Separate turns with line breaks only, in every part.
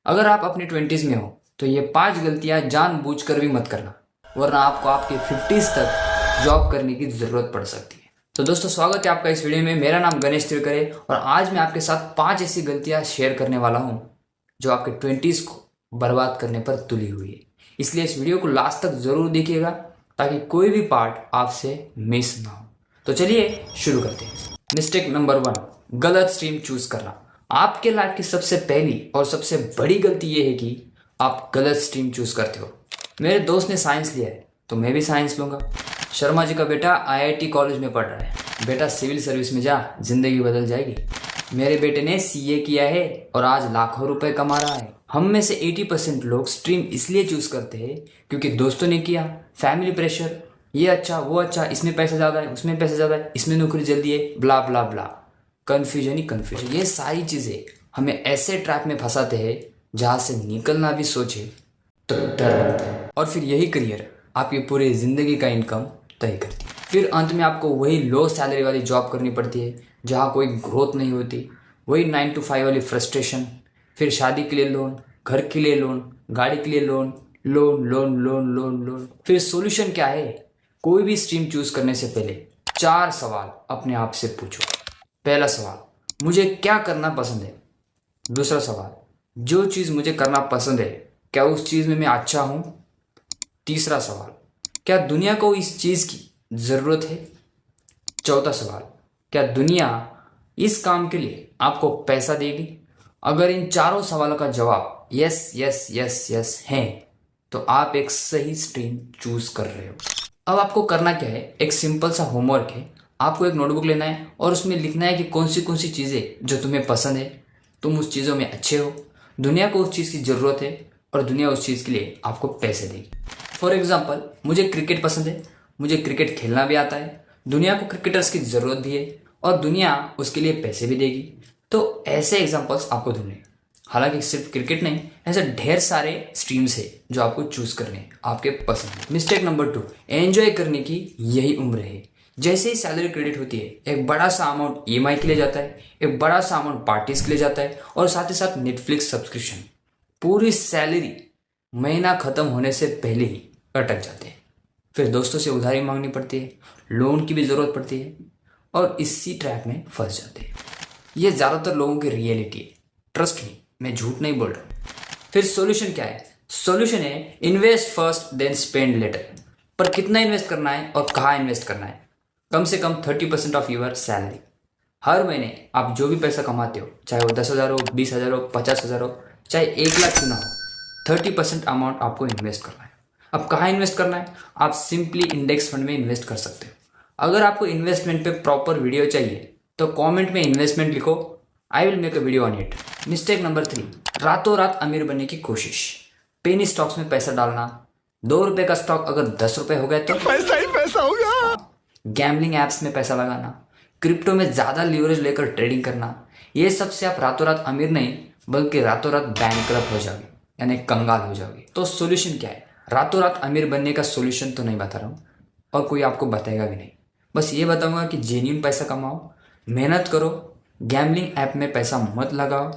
अगर आप अपनी 20s में हो तो ये 5 गलतियां जानबूझकर भी मत करना, वरना आपको आपके 50s तक जॉब करने की ज़रूरत पड़ सकती है। तो दोस्तों, स्वागत है आपका इस वीडियो में। मेरा नाम गणेश तिरकरे और आज मैं आपके साथ 5 ऐसी गलतियां शेयर करने वाला हूं जो आपके 20s को बर्बाद करने पर तुली हुई है। इसलिए इस वीडियो को लास्ट तक ज़रूर देखिएगा ताकि कोई भी पार्ट आपसे मिस ना हो। तो चलिए शुरू करते हैं। मिस्टेक नंबर 1, गलत स्ट्रीम चूज करना। आपके लाइफ की सबसे पहली और सबसे बड़ी गलती यह है कि आप गलत स्ट्रीम चूज करते हो। मेरे दोस्त ने साइंस लिया है तो मैं भी साइंस लूंगा। शर्मा जी का बेटा आईआईटी कॉलेज में पढ़ रहा है, बेटा सिविल सर्विस में जा, जिंदगी बदल जाएगी। मेरे बेटे ने सीए किया है और आज लाखों रुपए कमा रहा है। हम में से 80% लोग स्ट्रीम इसलिए चूज करते हैं क्योंकि दोस्तों ने किया, फैमिली प्रेशर, ये अच्छा वो अच्छा, इसमें पैसा ज़्यादा है, उसमें पैसा ज़्यादा है, इसमें नौकरी जल्दी है, ब्ला ब्ला ब्ला। कन्फ्यूजन ही कन्फ्यूजन। ये सारी चीज़ें हमें ऐसे ट्रैप में फंसाते हैं जहाँ से निकलना भी सोचे तो डर लगता है, और फिर यही करियर आपकी पूरी ज़िंदगी का इनकम तय करती है। फिर अंत में आपको वही लो सैलरी वाली जॉब करनी पड़ती है जहाँ कोई ग्रोथ नहीं होती, वही 9 to 5 वाली फ्रस्ट्रेशन, फिर शादी के लिए लोन, घर के लिए लोन, गाड़ी के लिए loan, loan loan loan loan loan. फिर सॉल्यूशन क्या है? कोई भी स्ट्रीम चूज करने से पहले 4 सवाल अपने आप से पूछो। पहला सवाल, मुझे क्या करना पसंद है? दूसरा सवाल, जो चीज़ मुझे करना पसंद है क्या उस चीज़ में मैं अच्छा हूँ? तीसरा सवाल, क्या दुनिया को इस चीज़ की ज़रूरत है? चौथा सवाल, क्या दुनिया इस काम के लिए आपको पैसा देगी? अगर इन चारों सवालों का जवाब यस यस यस यस है तो आप एक सही स्ट्रीम चूज कर रहे हो। अब आपको करना क्या है, एक सिंपल सा होमवर्क है। आपको एक नोटबुक लेना है और उसमें लिखना है कि कौन सी चीज़ें जो तुम्हें पसंद है, तुम उस चीज़ों में अच्छे हो, दुनिया को उस चीज़ की ज़रूरत है और दुनिया उस चीज़ के लिए आपको पैसे देगी। फॉर एग्जाम्पल, मुझे क्रिकेट पसंद है, मुझे क्रिकेट खेलना भी आता है, दुनिया को क्रिकेटर्स की ज़रूरत भी है और दुनिया उसके लिए पैसे भी देगी। तो ऐसे एग्जाम्पल्स आपको ढूंढने। हालांकि सिर्फ क्रिकेट नहीं, ऐसे ढेर सारे स्ट्रीम्स है जो आपको चूज करने हैं आपके पसंद। मिस्टेक नंबर 2, एंजॉय करने की यही उम्र है। जैसे ही सैलरी क्रेडिट होती है, एक बड़ा सा अमाउंट ईएमआई के लिए जाता है, एक बड़ा सा अमाउंट पार्टीज के लिए जाता है और साथ ही साथ नेटफ्लिक्स सब्सक्रिप्शन। पूरी सैलरी महीना खत्म होने से पहले ही अटक जाते हैं। फिर दोस्तों से उधारी मांगनी पड़ती है, लोन की भी ज़रूरत पड़ती है और इसी ट्रैप में फंस जाते हैं। ये ज़्यादातर लोगों की रियलिटी है, ट्रस्ट मी, मैं झूठ नहीं बोल रहा। फिर सॉल्यूशन क्या है? सॉल्यूशन है invest first then spend later. पर कितना इन्वेस्ट करना है और कहाँ इन्वेस्ट करना है? कम से कम 30% ऑफ यूर सैलरी। हर महीने आप जो भी पैसा कमाते हो, चाहे वो 10,000 हो, 20,000 हो, 50,000 हो, चाहे 1 लाख क्यों ना हो, 30% अमाउंट आपको इन्वेस्ट करना है। अब कहाँ इन्वेस्ट करना है? आप सिंपली इंडेक्स फंड में इन्वेस्ट कर सकते हो। अगर आपको इन्वेस्टमेंट पे प्रॉपर वीडियो चाहिए तो कमेंट में इन्वेस्टमेंट लिखो, I will make a video on it. Mistake number 3, रातों रात अमीर बनने की कोशिश। पेनी स्टॉक्स में पैसा डालना। 2 रुपए का स्टॉक अगर 10 रुपए हो गए तो
पैसा ही पैसा होगा।
गैम्बलिंग एप्स में पैसा लगाना, क्रिप्टो में ज़्यादा लीवरेज लेकर ट्रेडिंग करना, ये सबसे आप रातों रात अमीर नहीं बल्कि रातों रात बैंकक्रप्ट हो जाओगे, यानी कंगाल हो जाओगे। तो सॉल्यूशन क्या है? रातों रात अमीर बनने का सॉल्यूशन तो नहीं बता रहा हूँ और कोई आपको बताएगा भी नहीं। बस ये बताऊंगा कि जेन्युइन पैसा कमाओ, मेहनत करो, गैम्बलिंग ऐप में पैसा मत लगाओ।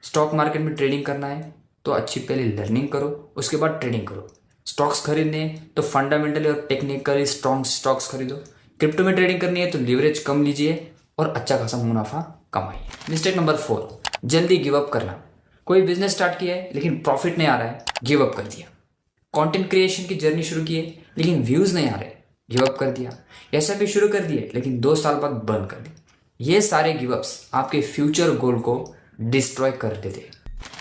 स्टॉक मार्केट में ट्रेडिंग करना है तो अच्छी पहले लर्निंग करो, उसके बाद ट्रेडिंग करो। स्टॉक्स खरीदने हैं तो फंडामेंटली और टेक्निकली स्ट्रॉन्ग स्टॉक्स खरीदो। क्रिप्टो में ट्रेडिंग करनी है तो लीवरेज कम लीजिए और अच्छा खासा मुनाफा कमाइए। मिस्टेक नंबर 4, जल्दी गिव अप करना। कोई बिजनेस स्टार्ट किया है लेकिन प्रॉफिट नहीं आ रहा है, गिव अप कर दिया। कंटेंट क्रिएशन की जर्नी शुरू की है लेकिन व्यूज नहीं आ रहे, गिव अप कर दिया। ऐसा भी शुरू कर दिए लेकिन 2 साल बाद बंद कर दिया। ये सारे गिव अप्स आपके फ्यूचर गोल को डिस्ट्रॉय कर देते।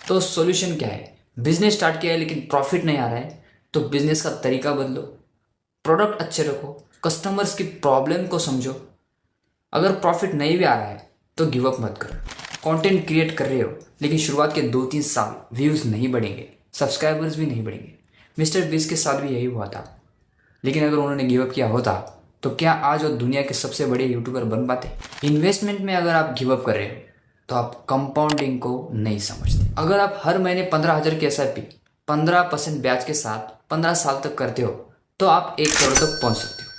तो सॉल्यूशन क्या है? बिजनेस स्टार्ट किया है लेकिन प्रॉफिट नहीं आ रहा है तो बिजनेस का तरीका बदलो, प्रोडक्ट अच्छे रखो, कस्टमर्स की प्रॉब्लम को समझो। अगर प्रॉफिट नहीं भी आ रहा है तो गिव अप मत करो। कंटेंट क्रिएट कर रहे हो लेकिन शुरुआत के 2-3 साल व्यूज़ नहीं बढ़ेंगे, सब्सक्राइबर्स भी नहीं बढ़ेंगे। मिस्टर बीस के साथ भी यही हुआ था, लेकिन अगर उन्होंने गिव अप किया होता तो क्या आज वो दुनिया के सबसे बड़े यूट्यूबर बन पाते? इन्वेस्टमेंट में अगर आप गिव अप कर रहे हो तो आप कंपाउंडिंग को नहीं समझते। अगर आप हर महीने 15,000 की एसआईपी 15% ब्याज के साथ 15 साल तक करते हो तो आप 1 करोड़ तक पहुंच सकते हो।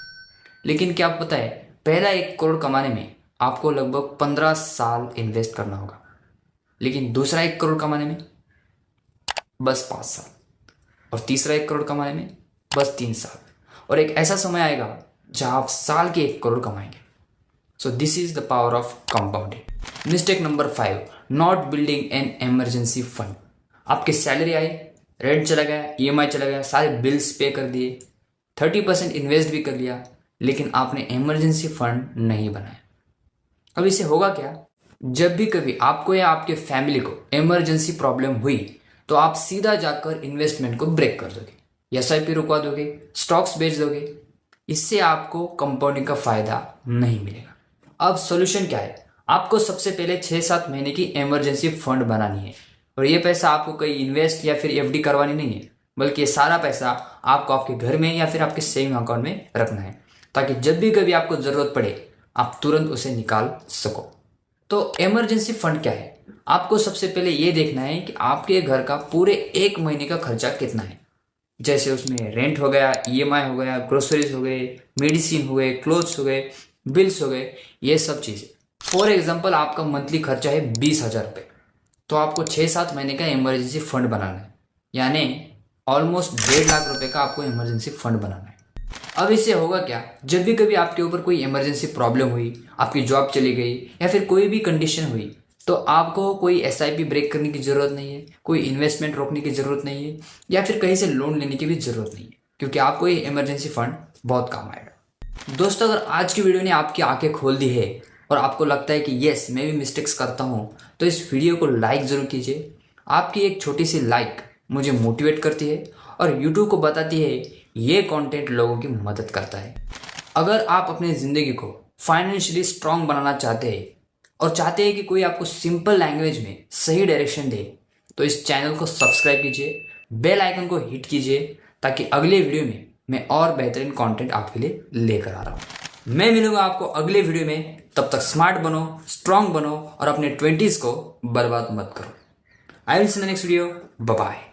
लेकिन क्या आपको पता है, पहला 1 करोड़ कमाने में आपको लगभग 15 साल इन्वेस्ट करना होगा, लेकिन दूसरा 1 करोड़ कमाने में बस 5 साल, और तीसरा 1 करोड़ कमाने में बस 3 साल, और एक ऐसा समय आएगा जहां आप साल के 1 करोड़ कमाएंगे। So this is the power of compounding. Mistake number 5, not building an emergency fund. आपकी सैलरी आई, रेंट चला गया, ईएमआई चला गया, सारे बिल्स पे कर दिए, 30% इन्वेस्ट भी कर लिया, लेकिन आपने इमरजेंसी फंड नहीं बनाया। अब इससे होगा क्या? जब भी कभी आपको या आपके फैमिली को इमरजेंसी प्रॉब्लम हुई तो आप सीधा जाकर इन्वेस्टमेंट को ब्रेक कर दोगे, एसआईपी रुकवा दोगे, स्टॉक्स बेच दोगे। इससे आपको कंपाउंडिंग का फायदा नहीं मिलेगा। अब सॉल्यूशन क्या है? आपको सबसे पहले 6-7 महीने की इमरजेंसी फंड बनानी है, और ये पैसा आपको कहीं इन्वेस्ट या फिर एफडी करवानी नहीं है, बल्कि ये सारा पैसा आपको आपके घर में या फिर आपके सेविंग अकाउंट में रखना है, ताकि जब भी कभी आपको जरूरत पड़े आप तुरंत उसे निकाल सको। तो इमरजेंसी फंड क्या है? आपको सबसे पहले ये देखना है कि आपके घर का पूरे 1 महीने का खर्चा कितना है। जैसे उसमें रेंट हो गया, ईएमआई हो गया, ग्रोसरीज हो गए, मेडिसिन हो गए, क्लोथ्स हो गए, बिल्स हो गए, ये सब चीज़ें। फॉर एग्जाम्पल आपका मंथली खर्चा है 20,000 रुपये, तो आपको 6-7 महीने का इमरजेंसी फंड बनाना है, यानी ऑलमोस्ट 1.5 लाख रुपए का आपको इमरजेंसी फंड बनाना है। अब इससे होगा क्या? जब भी कभी आपके ऊपर कोई इमरजेंसी प्रॉब्लम हुई, आपकी जॉब चली गई या फिर कोई भी कंडीशन हुई, तो आपको कोई एसआईपी ब्रेक करने की जरूरत नहीं है, कोई इन्वेस्टमेंट रोकने की जरूरत नहीं है, या फिर कहीं से लोन लेने की भी जरूरत नहीं है, क्योंकि आपको ये इमरजेंसी फंड बहुत काम आएगा। दोस्तों, अगर आज की वीडियो ने आपकी आंखें खोल दी है और आपको लगता है कि यस मैं भी मिस्टेक्स करता हूँ, तो इस वीडियो को लाइक ज़रूर कीजिए। आपकी एक छोटी सी लाइक मुझे मोटिवेट करती है और यूट्यूब को बताती है ये कंटेंट लोगों की मदद करता है। अगर आप अपनी ज़िंदगी को फाइनेंशियली स्ट्रांग बनाना चाहते हैं और चाहते हैं कि कोई आपको सिंपल लैंग्वेज में सही डायरेक्शन दे, तो इस चैनल को सब्सक्राइब कीजिए, बेल आइकन को हिट कीजिए, ताकि अगले वीडियो में मैं और बेहतरीन कंटेंट आपके लिए लेकर आ रहा हूँ। मैं मिलूंगा आपको अगले वीडियो में। तब तक स्मार्ट बनो, स्ट्रांग बनो और अपने 20s को बर्बाद मत करो। I will see in the next video. Bye bye.